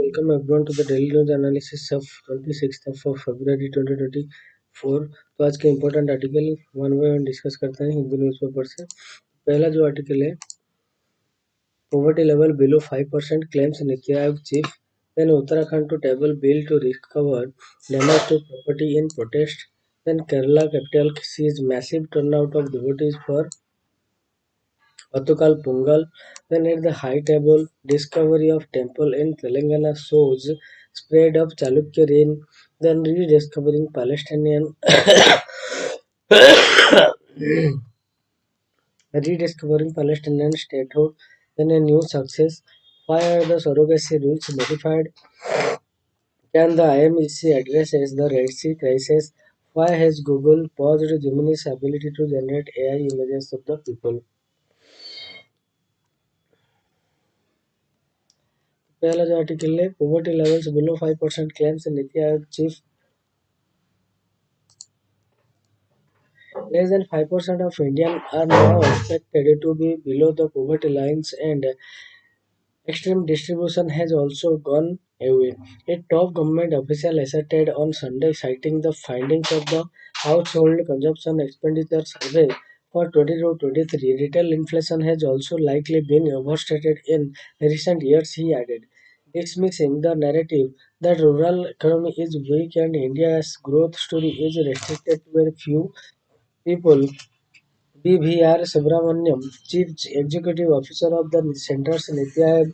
welcome everyone to the daily news analysis of 26th of February 2024। तो आज के important article one by one discuss करते हैं Hindu newspaper से। पहला जो आर्टिकल है, poverty level below 5% claims Niti Aayog chief, then Uttarakhand to table bill to recover damage to property in protest, then Kerala capital sees massive turnout of devotees for Patukal Pongal. Then at the high table, discovery of temple in Telangana shows spread of Chalukya reign. Then rediscovering Palestinian rediscovering Palestinian statehood. Then a new success. Why are the surrogacy rules modified? Can the IMEC address as the Red Sea crisis? Why has Google paused Gemini's ability to generate AI images of the people? पहला जो article है, poverty levels below 5% claims NITI Aayog chief, less than 5% of Indians are now expected to be below the poverty lines, and extreme distribution has also gone away. A top government official asserted on Sunday, citing the findings of the Household Consumption Expenditure Survey for 22-23. Retail inflation has also likely been overstated in recent years, he added, dismissing the narrative that rural economy is weak and India's growth story is restricted to a few people. BVR Subramaniam, Chief Executive Officer of the Center's Niti Aayog,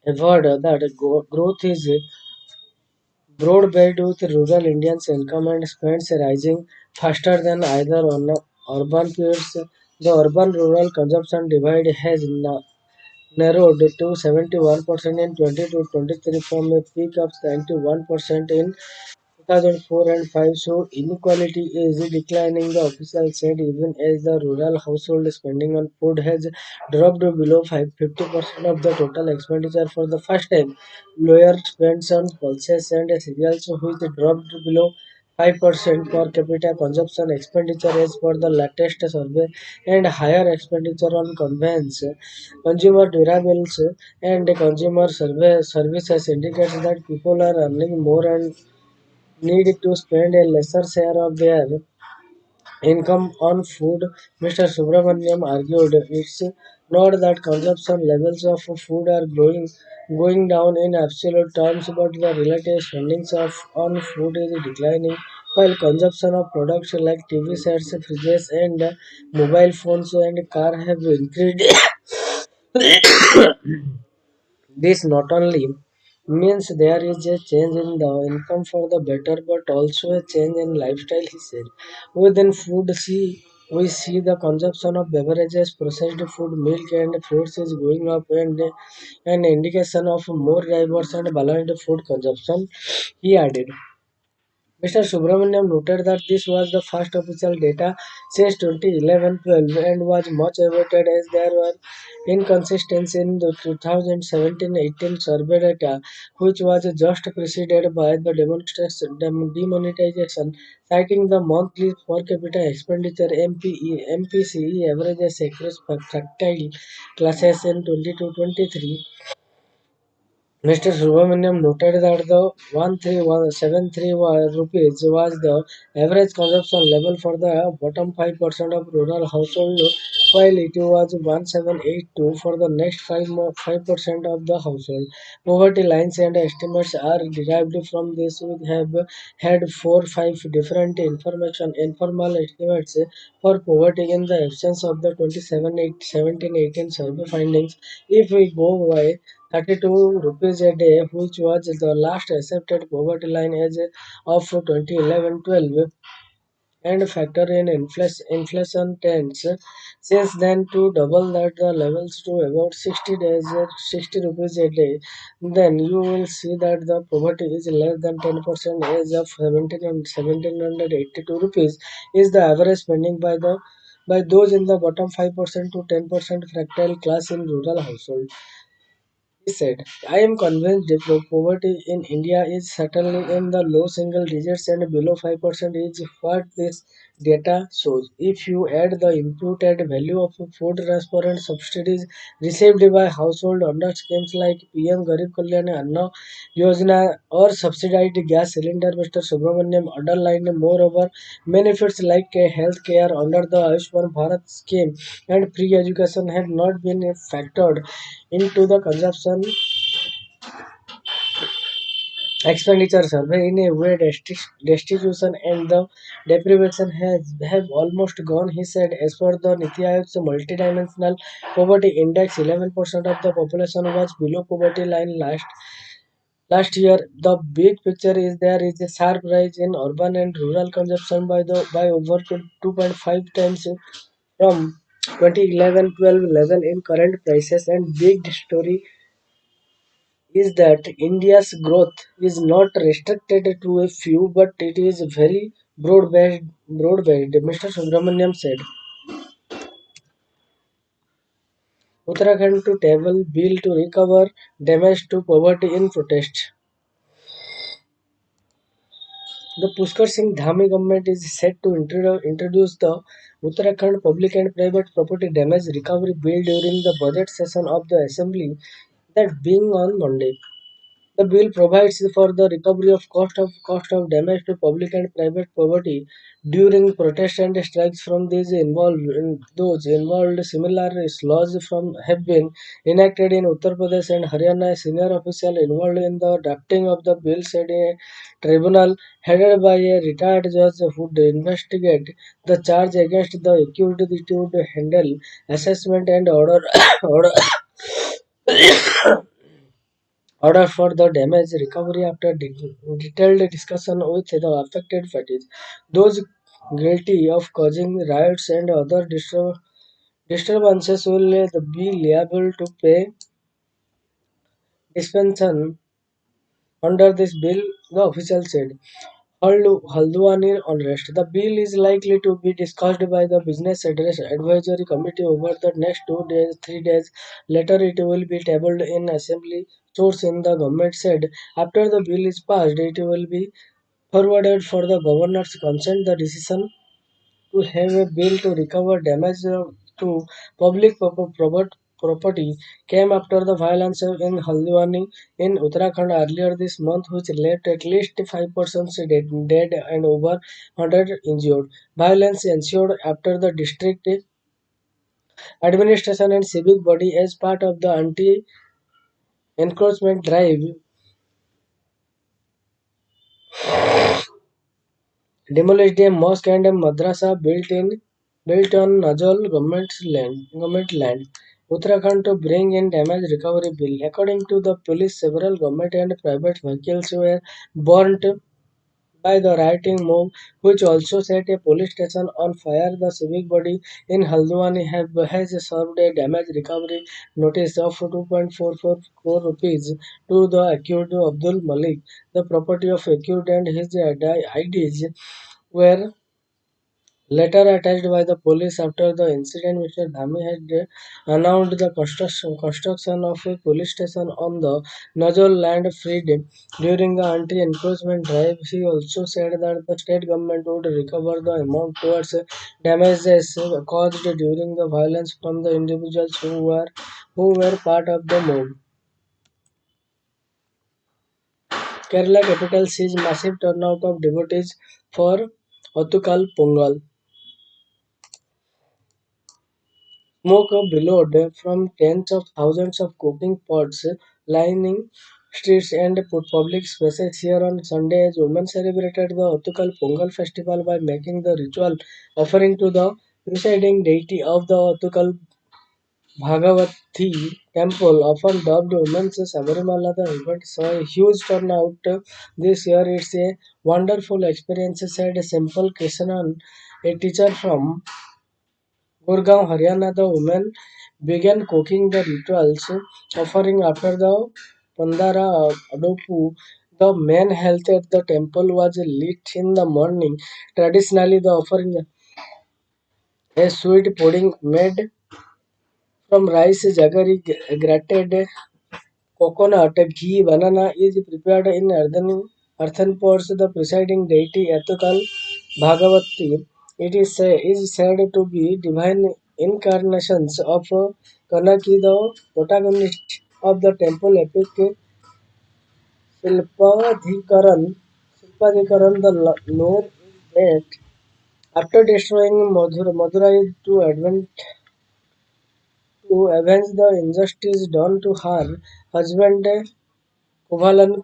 averred that growth is broad-based with rural Indians' income and spends rising faster than either on urban peers. The urban-rural consumption divide has narrowed to 71% in 2022-23 from a peak of 91% in 2004 and 5, so inequality is declining, the official said, even as the rural household spending on food has dropped below 50% of the total expenditure for the first time. Lower spends on pulses and cereals, which dropped below 5% per capita consumption expenditure as per the latest survey, and higher expenditure on conveyance, consumer durables, and consumer services indicates that people are earning more and need to spend a lesser share of their income on food. Mr. Subramaniam argued it's not that consumption levels of food are going down in absolute terms, but the relative spendings on food is declining, while consumption of products like TV sets, fridges, and mobile phones and car have increased. This not only means there is a change in the income for the better, but also a change in lifestyle, he said. Within food, we see the consumption of beverages, processed food, milk, and fruits is going up, and an indication of more diverse and balanced food consumption, he added. Mr. Subramaniam noted that this was the first official data since 2011-12 and was much awaited as there were inconsistencies in the 2017-18 survey data, which was just preceded by the demonetization, citing the monthly per capita expenditure MPCE averages across fractile classes in 22-23. Mr. Subramaniam noted that the 13,173 rupees was the average consumption level for the bottom 5% of rural household, while it was 1782 for the next 5% of the household. Poverty lines and estimates are derived from this. We have had 4-5 different informal estimates for poverty in the absence of the 2017-18 survey findings. If we go by 32 rupees a day, which was the last accepted poverty line as of 2011-12, and factor in inflation trends since then to double that the levels to about 60 rupees a day, then you will see that the poverty is less than 10% as of 1782 rupees is the average spending by those in the bottom 5% to 10% fractile class in rural household. He said, I am convinced that poverty in India is certainly in the low single digits and below 5% is what this data shows. If you add the imputed value of food restaurant subsidies received by household under schemes like PM Garib Kalyan Anna Yojana or subsidized gas cylinder, Mr. Subramaniam underlined moreover benefits like health care under the Ayushman Bharat scheme and free education had not been factored into the consumption expenditure survey. In a way, destitution and the deprivation have almost gone, he said. As per the Niti Aayog's multidimensional poverty index, 11% of the population was below poverty line last year. The big picture is there is a sharp rise in urban and rural consumption by over 2.5 times from 2011-12 level in current prices. And big story is that India's growth is not restricted to a few, but it is very broad-based. Broad-based, Mr. Subramaniam said. Uttarakhand to table bill to recover damage to poverty in protest. The Pushkar Singh Dhami government is set to introduce the Uttarakhand Public and Private Property Damage Recovery Bill during the budget session of the Assembly, that being on Monday. The bill provides for the recovery of cost of damage to public and private property during protests and strikes from those involved. Similar laws from have been enacted in Uttar Pradesh and Haryana. A senior official involved in the drafting of the bill said a tribunal headed by a retired judge would investigate the charge against the accused. It would handle assessment and order order order for the damage recovery after detailed discussion with the affected parties. Those guilty of causing riots and other disturbances will be liable to pay dispensation under this bill, the official said. Haldwani unrest. The bill is likely to be discussed by the Business Address Advisory Committee over the next 2 days, 3 days. Later, it will be tabled in Assembly. Source in the government said after the bill is passed, it will be forwarded for the governor's consent. The decision to have a bill to recover damage to public property came after the violence in Haldwani in Uttarakhand earlier this month, which left at least 5 persons dead and over 100 injured. Violence ensued after the district administration and civic body, as part of the anti-encroachment drive, demolished a mosque and a madrasa built on Najol government land. Uttarakhand to bring in damage recovery bill. According to the police, several government and private vehicles were burnt by the rioting mob, which also set a police station on fire. The civic body in Haldwani has served a damage recovery notice of 2.44 crore rupees to the accused Abdul Malik. The property of accused and his IDs were later attached by the police after the incident. Mr. Dhami had announced the construction of a police station on the Najol land freed during the anti-encroachment drive. He also said that the state government would recover the amount towards damages caused during the violence from the individuals who were part of the mob. Kerala capital sees massive turnout of devotees for Othukal Pongal. Smoke billowed from tens of thousands of cooking pots lining streets and public spaces here on Sunday as women celebrated the Othukal Pongal festival by making the ritual offering to the presiding deity of the Othukal Bhagavathi temple, often dubbed Women's Sabarimala. The event saw a huge turnout this year. It's a wonderful experience, said Simple Krishnan, a teacher from Gurgaon, Haryana. The women began cooking the rituals offering after the Pandara Adopu. The main health at the temple was lit in the morning. Traditionally, the offering a sweet pudding made from rice, jaggery, grated coconut, ghee, banana is prepared in earthen pots. The presiding deity, Atukal Bhagavati, It is said to be divine incarnations of Kanaki, the protagonist of the temple epic Silpadhikaran. Silpadhikaran, the lore is that after destroying Madurai to avenge the injustice done to her husband Kovalan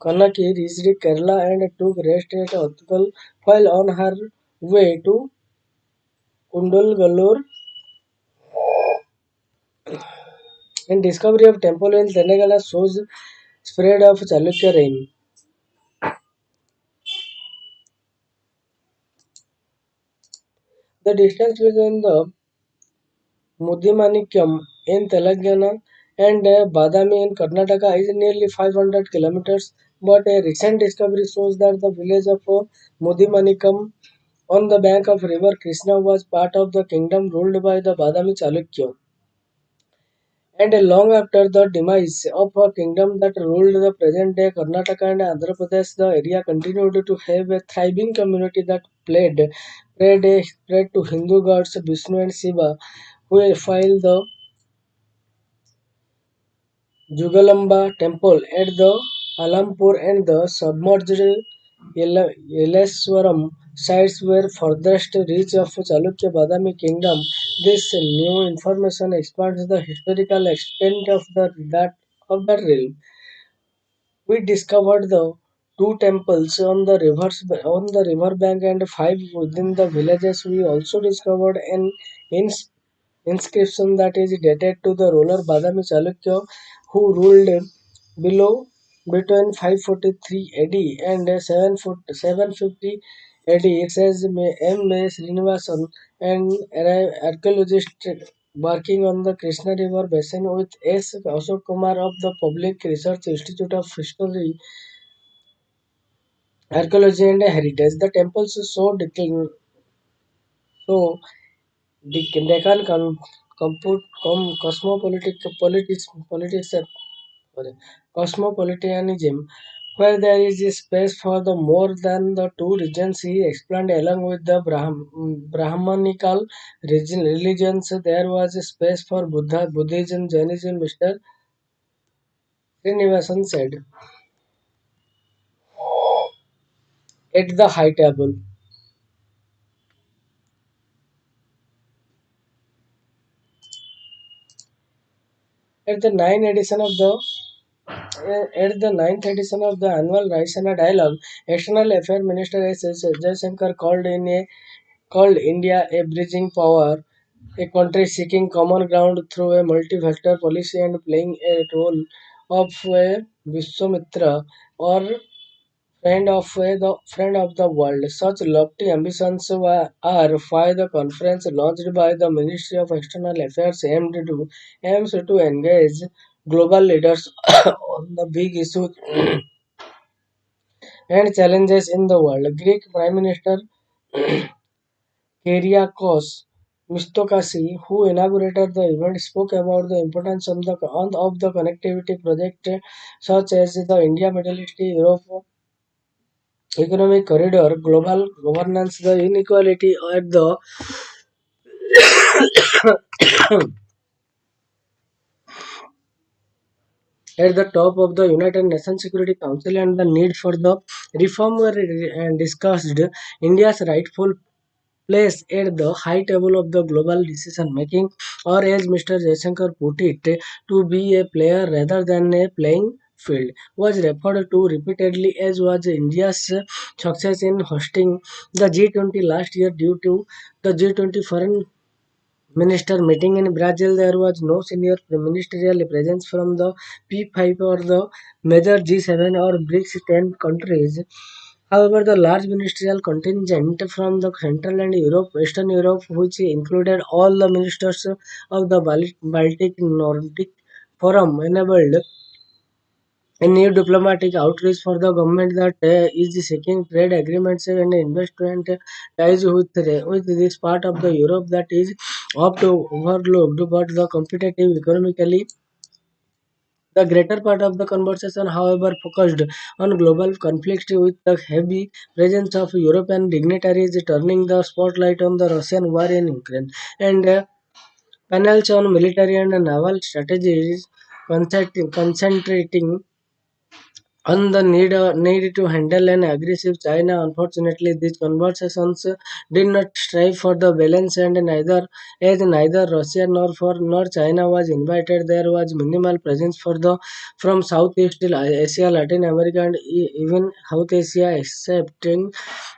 Kanaki reached Kerala and took rest at Utkal while on her way to Kundalgalur and discovery of temple in Tenagala shows spread of Chalukya reign. The distance between the Mudimanikyam in Telangana and Badami in Karnataka is nearly 500 kilometers, but a recent discovery shows that the village of Mudimanikam on the bank of river Krishna was part of the kingdom ruled by the Badami Chalukya. And long after the demise of a kingdom that ruled the present-day Karnataka and Andhra Pradesh, the area continued to have a thriving community that prayed to Hindu gods Vishnu and Shiva, who filed the Jugalamba temple at the Alampur and the submerged Yeleswaram sites were furthest reach of Chalukya Badami kingdom. This new information expands the historical extent of that realm. We discovered the two temples on the river bank and five within the villages. We also discovered an ins- inscription that is dated to the ruler Badami Chalukya who ruled below between 543 AD and 750 AD. It says M. A. Srinivasan, an archaeologist working on the Krishna River basin with S. Ashok Kumar of the Public Research Institute of History, Archaeology and Heritage. The temples so Deccan politics, sorry, cosmopolitanism, where there is a space for the more than the two regions he explained along with the Brahmanical religions, there was a space for Buddhism, Jainism, Mr. Srinivasan said. At the high table. At the ninth edition of the ninth edition of the annual Raisana Dialogue, External Affairs Minister S. Jaishankar called India a bridging power, a country seeking common ground through a multi-factor policy and playing a role of a Vishwamitra or friend of the world. Such lofty ambitions are why the conference launched by the Ministry of External Affairs aims to engage global leaders on the big issues and challenges in the world. Greek Prime Minister Kyriakos Mitsotakis, who inaugurated the event, spoke about the importance of the connectivity project such as the India Middle East Europe economic corridor, global governance, the inequality at the top of the United Nations Security Council and the need for the reform were discussed. India's rightful place at the high table of the global decision making, or as Mr. Jaishankar put it, to be a player rather than a playing field, was referred to repeatedly as was India's success in hosting the G20 last year due to the G20 foreign minister meeting in Brazil. There was no senior ministerial presence from the P5 or the major G7 or BRICS 10 countries. However, the large ministerial contingent from the Central and Western Europe, which included all the ministers of the Baltic Nordic Forum, enabled a new diplomatic outreach for the government that is seeking trade agreements and investment ties with this part of the Europe that is oft overlooked but the competitive economically The greater part of the conversation, however, focused on global conflicts with the heavy presence of European dignitaries turning the spotlight on the Russian war in Ukraine and panels on military and naval strategies concentrating on the need to handle an aggressive China. Unfortunately, these conversations did not strive for the balance, and neither Russia nor China was invited. There was minimal presence for the from Southeast Asia, Latin America, and even South Asia, excepting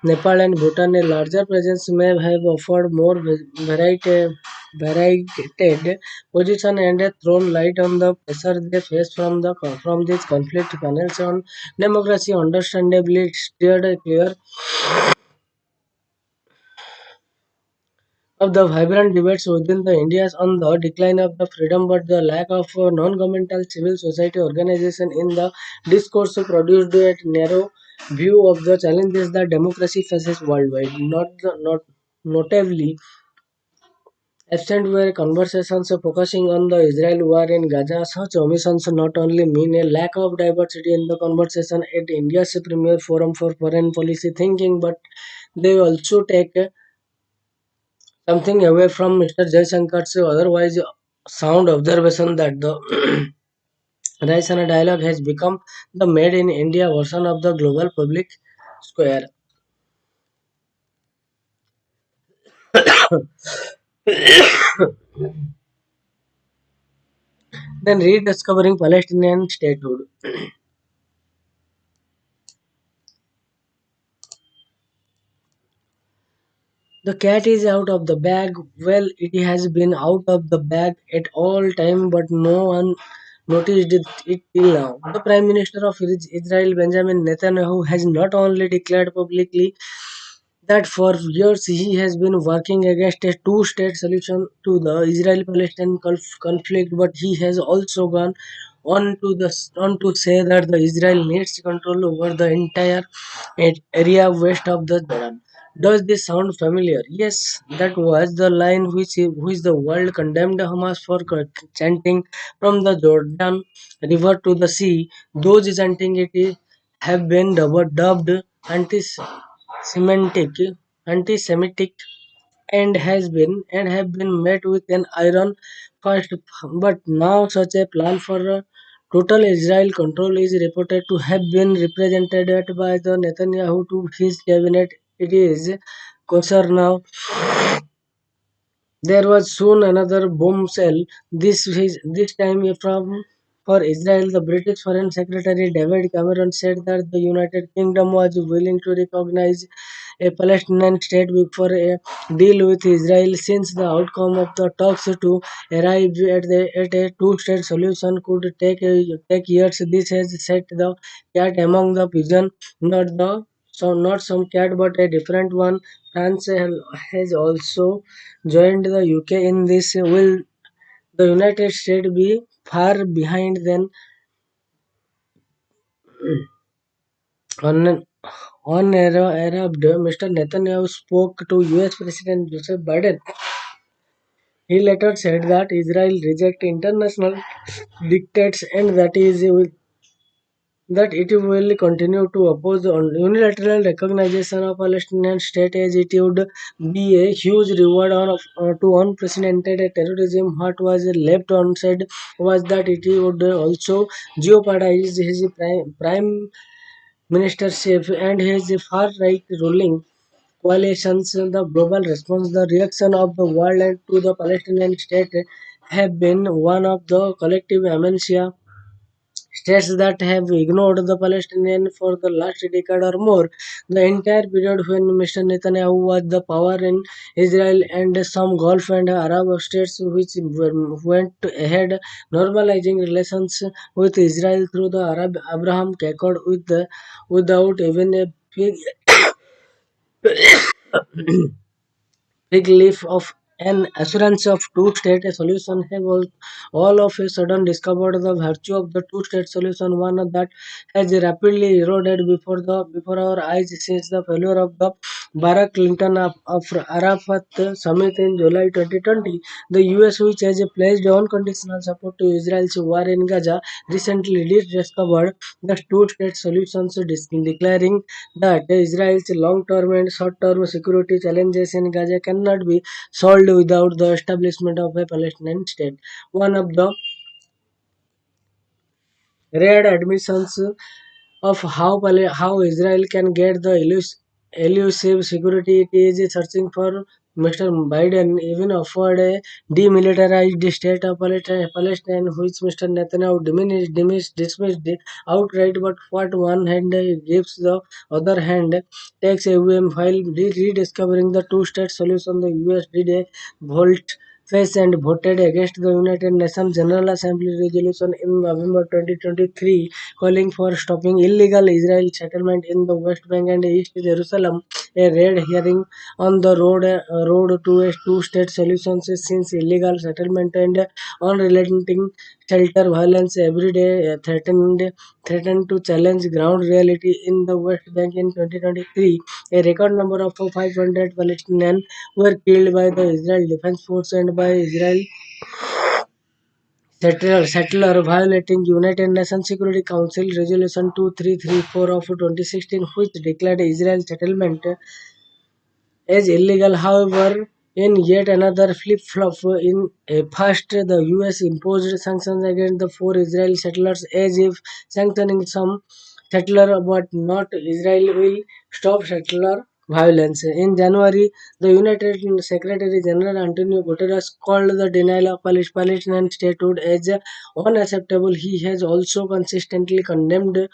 Nepal and Bhutan. A larger presence may have offered more varied position and thrown light on the pressure they face from this conflict. Panels on democracy understandably steered a clear of the vibrant debates within the Indias on the decline of the freedom, but the lack of non-governmental civil society organization in the discourse produced a narrow view of the challenges that democracy faces worldwide. Notably, absent were conversations focusing on the Israel war in Gaza. Such omissions not only mean a lack of diversity in the conversation at India's premier forum for foreign policy thinking, but they also take something away from Mr. Jayashankar's otherwise sound observation that the Raisana dialogue has become the made in India version of the global public square. Then rediscovering Palestinian statehood. The cat is out of the bag. Well, it has been out of the bag at all time, but no one noticed it till now. The Prime Minister of Israel, Benjamin Netanyahu, has not only declared publicly that for years he has been working against a two-state solution to the Israel-Palestine conflict, but he has also gone on to say that the Israel needs control over the entire area west of the Jordan. Does this sound familiar? Yes, that was the line which the world condemned Hamas for chanting from the Jordan River to the sea. Those chanting it have been dubbed anti-Semitic, anti-Semitic, and have been met with an iron fist. But now such a plan for total Israel control is reported to have been represented by the Netanyahu to his cabinet. It is kosher now. There was soon another bombshell. This time from for Israel. The British Foreign Secretary David Cameron said that the United Kingdom was willing to recognize a Palestinian state before a deal with Israel, since the outcome of the talks to arrive at a two-state solution could take years. This has set the cat among the pigeon, not some cat but a different one. France has also joined the UK in this. Will the United States be far behind then on arrived? Mr. Netanyahu spoke to US President Joseph Biden. He later said that Israel rejects international dictates and that it will continue to oppose the unilateral recognition of Palestinian state as it would be a huge reward to unprecedented terrorism. What was left unsaid was that it would also jeopardize his prime ministership and his far-right ruling coalitions. The global response, the reaction of the world and to the Palestinian state have been one of the collective amnesia. States that have ignored the Palestinians for the last decade or more. The entire period when Mr. Netanyahu was the power in Israel and some Gulf and Arab states which went ahead normalizing relations with Israel through the Arab Abraham Accord without even a big big leap of an assurance of two-state solution have all of a sudden discovered the virtue of the two-state solution, one that has rapidly eroded before our eyes since the failure of the Barack Clinton of Arafat summit in July 2020. The US, which has pledged unconditional support to Israel's war in Gaza, recently rediscovered the two-state solutions, declaring that Israel's long-term and short-term security challenges in Gaza cannot be solved without the establishment of a Palestinian state. One of the rare admissions of how Israel can get the elusive security it is searching for. Mr. Biden even offered a demilitarized state of Palestine, which Mr. Netanyahu dismissed outright. But what one hand gives, the other hand takes away. While rediscovering the two-state solution, the US did a volte face and voted against the United Nations General Assembly resolution in November 2023 calling for stopping illegal Israeli settlement in the West Bank and East Jerusalem. A red hearing on the road to a two-state solution since illegal settlement and unrelenting shelter violence every day threatened to challenge ground reality in the West Bank in 2023. A record number of 500 Palestinians were killed by the Israel Defense Force and by Israel settler violating United Nations Security Council Resolution 2334 of 2016, which declared Israel settlement as illegal. However, in yet another flip-flop, in a first the US imposed sanctions against the four Israeli settlers as if sanctioning some settler but not Israel will stop settler violence. In January, the United Secretary General Antonio Guterres called the denial of Palestinian statehood as unacceptable. He has also consistently condemned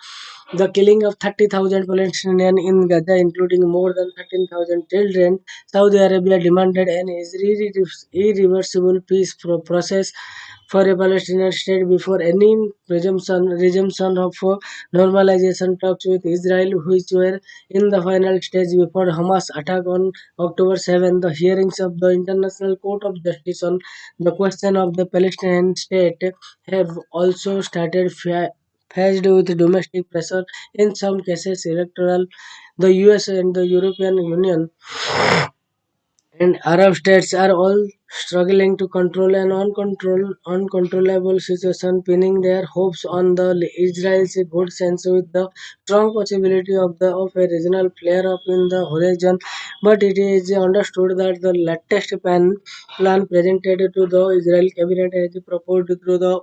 the killing of 30,000 Palestinians in Gaza, including more than 13,000 children. Saudi Arabia demanded an irreversible peace process for a Palestinian state before any resumption of normalization talks with Israel, which were in the final stage before Hamas attack on October 7. The hearings of the International Court of Justice on the question of the Palestinian state have also started faced with domestic pressure, in some cases electoral. The US and the European Union and Arab states are all struggling to control an uncontrollable situation, pinning their hopes on the Israel's good sense with the strong possibility of a regional flare-up in the horizon. But it is understood that the latest plan presented to the Israel cabinet has proposed through the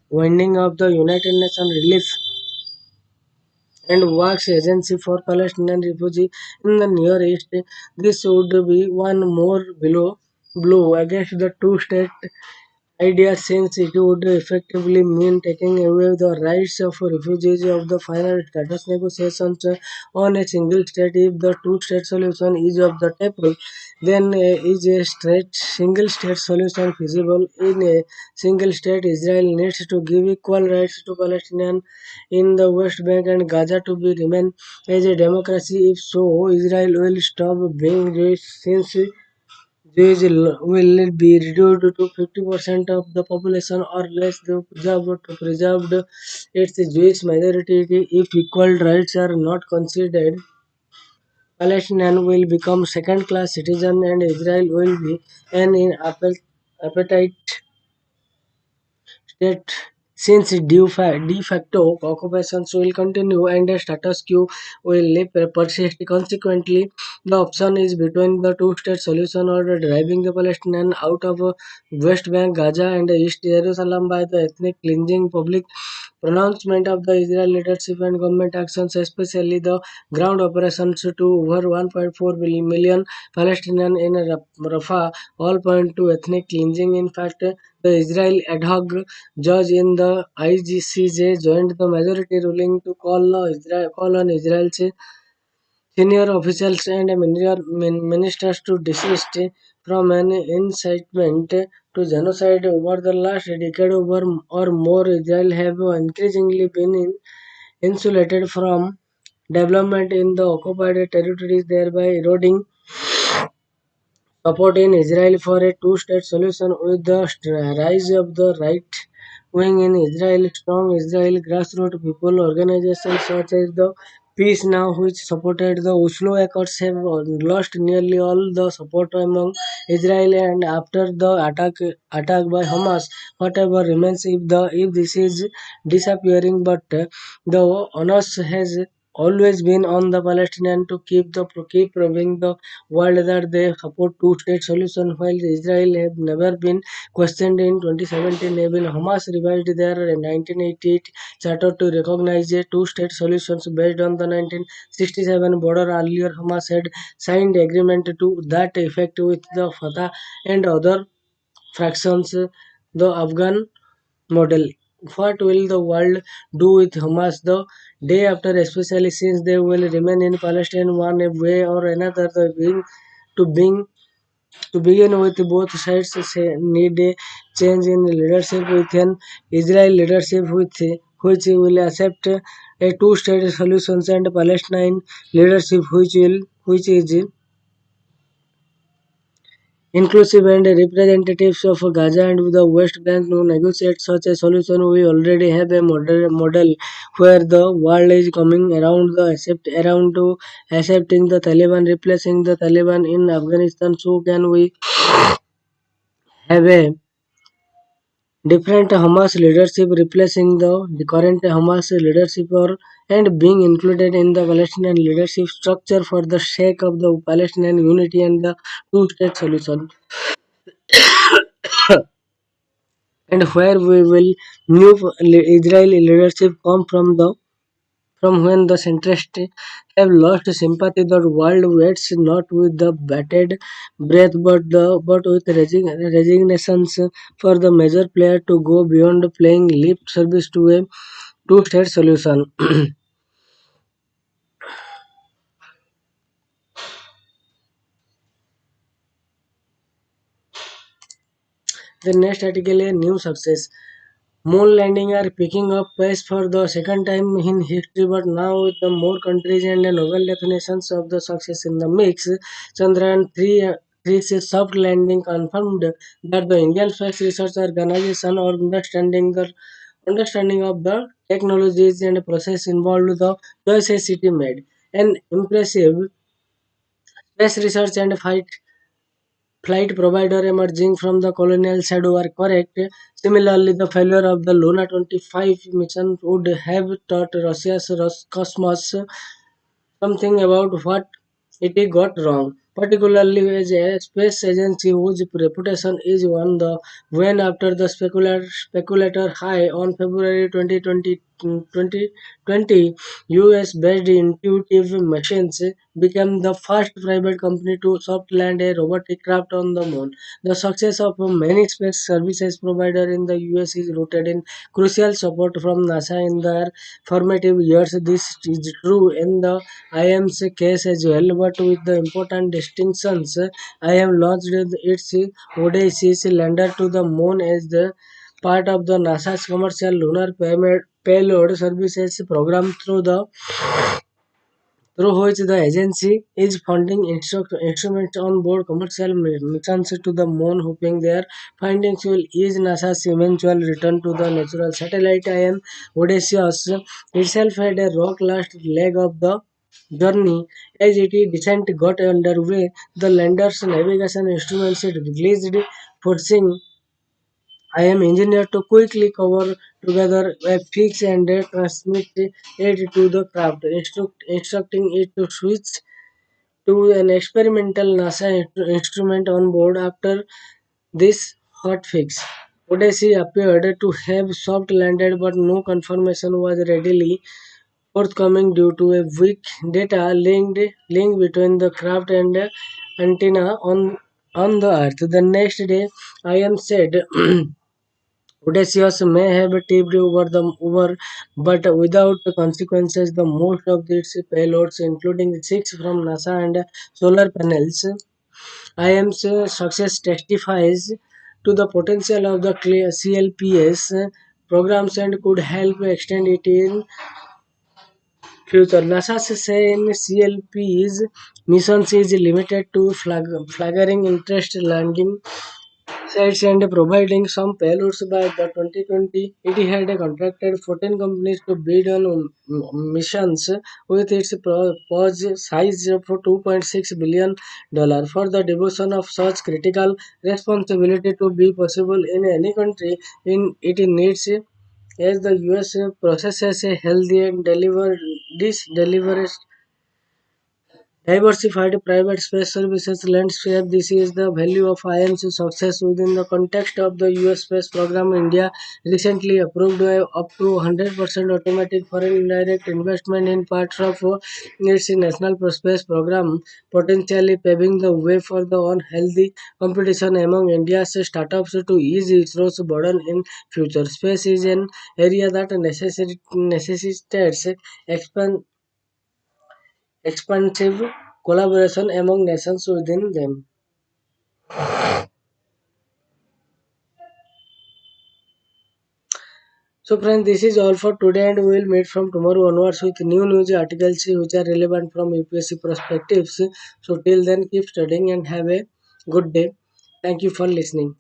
winding of the United Nations Relief and works agency for Palestinian refugees in the Near East. This would be one more blow against the two-state idea since it would effectively mean taking away the rights of refugees of the final status negotiations on a single state. If the two-state solution is off the table, then is a single state solution feasible? In a single state, Israel needs to give equal rights to Palestinians in the West Bank and Gaza to be remain as a democracy. If so, Israel will stop being Jewish since Jews will be reduced to 50% of the population or less to preserve its Jewish majority. If equal rights are not considered, Palestinians will become second-class citizens and Israel will be an appetite state. Since de facto occupations will continue and the status quo persist, consequently, the option is between the two-state solution or driving the Palestinians out of West Bank, Gaza, and East Jerusalem by the ethnic cleansing. Public pronouncement of the Israel leadership and government actions, especially the ground operations to over 1.4 million Palestinians in Rafah, all point to ethnic cleansing. In fact, the Israel ad hoc judge in the ICJ joined the majority ruling to call on Israel's senior officials and ministers to desist from an incitement to genocide. Over the last decade or more, Israel have increasingly been insulated from development in the occupied territories, thereby eroding support in Israel for a two-state solution. With the rise of the right wing in Israel, strong Israel grassroots people organizations such as the Peace Now, which supported the Oslo Accords, have lost nearly all the support among Israel and after the attack by Hamas. Whatever remains if this is disappearing, but the onus has always been on the Palestinian to keep proving the world that they support two-state solution, while Israel have never been questioned in 2017. Even Hamas revised their 1988 charter to recognize a two-state solution based on the 1967 border. Earlier, Hamas had signed agreement to that effect with the Fatah and other fractions. The Afghan model. What will the world do with Hamas the day after, especially since they will remain in Palestine one way or another? To being to begin with, both sides need a change in leadership within Israel leadership which will accept a two-state solution and Palestine leadership which is inclusive and representatives of Gaza and the West Bank to negotiate such a solution. We already have a model where the world is coming around to accepting the Taliban, replacing the Taliban in Afghanistan. So can we have a different Hamas leadership replacing the current Hamas leadership or and being included in the Palestinian leadership structure for the sake of the Palestinian unity and the two-state solution? And where we will new Israeli leadership come from when the centrists have lost sympathy. The world waits not with the bated breath but with resignations for the major player to go beyond playing lip service to a two-state solution. The next article, a new success. Moon landing are picking up pace for the second time in history, but now with the more countries and the novel definitions of the success in the mix. Chandrayaan 3's soft landing confirmed that the Indian Space Research Organization or understanding of the technologies and process involved the choices it made. An impressive space research and flight provider emerging from the colonial shadow are correct. Similarly, the failure of the Luna 25 mission would have taught Russia's Roscosmos something about what it got wrong, particularly as a space agency whose reputation is on the wane after the speculator high on February 2020, US-based Intuitive Machines became the first private company to soft land a robotic craft on the moon. The success of many space services providers in the US is rooted in crucial support from NASA in their formative years. This is true in the IM's case as well, but with the important distinctions. IM launched its Odyssey lander to the moon as the part of the NASA's commercial lunar payload services program through which the agency is funding instruments on board commercial missions to the moon, hoping their findings will ease NASA's eventual return to the natural satellite. IM Odysseus itself had a rock last leg of the journey. As its descent got underway, the lander's navigation instruments released, forcing I am engineered to quickly cover together a fix and transmit it to the craft, instructing it to switch to an experimental NASA instrument on board. After this hotfix, Odyssey appeared to have soft landed, but no confirmation was readily forthcoming due to a weak data link between the craft and antenna on the Earth. The next day, I am said Odysseus may have tipped over, but without consequences. The most of its payloads, including six from NASA and solar panels, IM's success testifies to the potential of the CLPS programs and could help extend it in future. NASA say in CLP's missions is limited to flagging interest landing sites and providing some payloads by the 2020. It had contracted 14 companies to bid on missions with its purse size of $2.6 billion. For the devotion of such critical responsibility to be possible in any country, in it needs as the US processes a healthy and delivers diversified private space services landscape. This is the value of IMC success within the context of the US space program. India recently approved up to 100% automatic foreign indirect investment in parts of its national space program, potentially paving the way for the unhealthy competition among India's startups to ease ISRO's burden in future. Space is an area that necessitates expand expansive collaboration among nations within them. So, friends, this is all for today, and we will meet from tomorrow onwards with new news articles which are relevant from UPSC perspectives. So, till then, keep studying and have a good day. Thank you for listening.